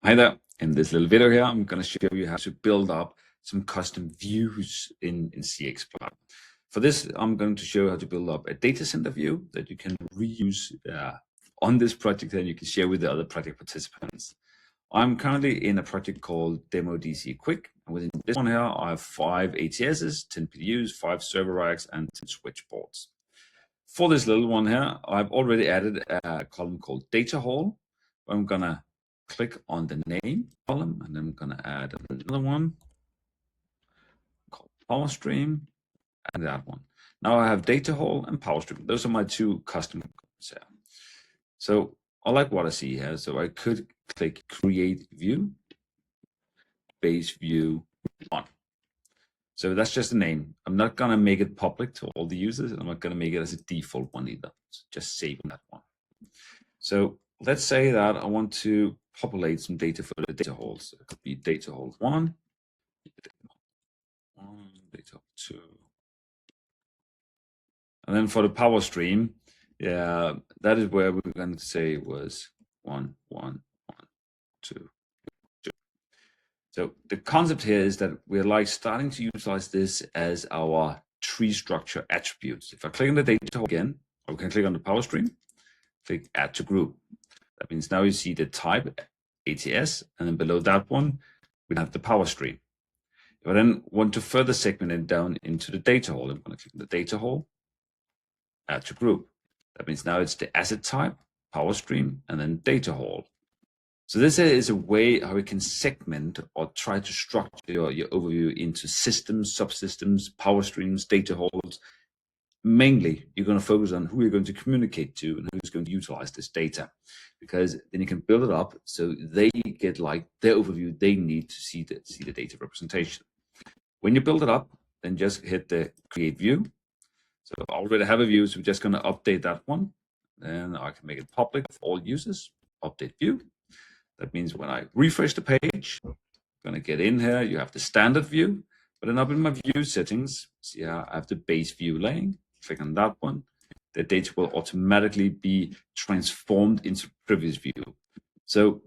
Hi there. In this little video here, I'm going to show you how to build up some custom views in CxPlanner. For this, I'm going to show you how to build up a data center view that you can reuse on this project and you can share with the other project participants. I'm currently in a project called Demo DC Quick. And within this one here, I have 5 ATSs, 10 PDUs, 5 server racks, and 10 switchboards. For this little one here, I've already added a column called Data Hall. I'm going to click on the name column, and then I'm going to add another one called Power Stream, and that one. Now I have Data Hall and Power Stream. Those are my 2 custom columns here. So I like what I see here. So I could click Create View, Base View 1. So that's just a name. I'm not going to make it public to all the users. I'm not going to make it as a default one either. So just save that one. So let's say that I want to populate some data for the data halls. So it could be data hall 1, data hall 2. And then for the power stream, yeah, that is where we're going to say was 1, 1, 1, 2, 2. So the concept here is that we're like starting to utilize this as our tree structure attributes. If I click on the data hall again, or we can click on the power stream, click add to group. That means now you see the type ATS, and then below that one, we have the power stream. If I then want to further segment it down into the data hall, I'm going to click on the data hall, add to group. That means now it's the asset type, power stream, and then data hall. So this is a way how we can segment or try to structure your overview into systems, subsystems, power streams, data halls. Mainly, you're going to focus on who you're going to communicate to and who's going to utilize this data, because then you can build it up so they get like their overview they need to see the data representation. When you build it up, then just hit the create view. So I already have a view, so we're just going to update that one. Then I can make it public for all users. Update view. That means when I refresh the page, I'm going to get in here. You have the standard view, but then up in my view settings, see how I have the base view laying. Click on that one. The data will automatically be transformed into the previous view. So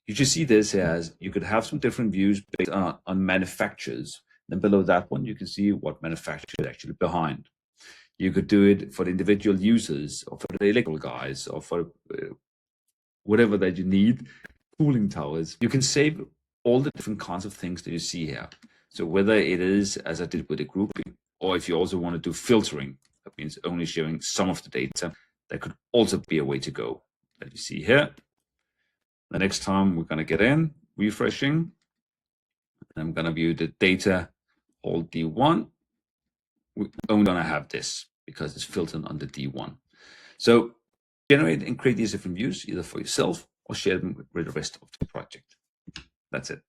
you should see this as you could have some different views based on manufacturers. Then below that one, you can see what manufacturer is actually behind. You could do it for the individual users or for the electrical guys or for whatever that you need, cooling towers. You can save all the different kinds of things that you see here. So whether it is, as I did with the grouping, or if you also want to do filtering, that means only showing some of the data, that could also be a way to go. That you see here. The next time we're going to get in, refreshing, and I'm going to view the data hall D1. We're only going to have this because it's filtered under D1. So generate and create these different views either for yourself or share them with the rest of the project. That's it.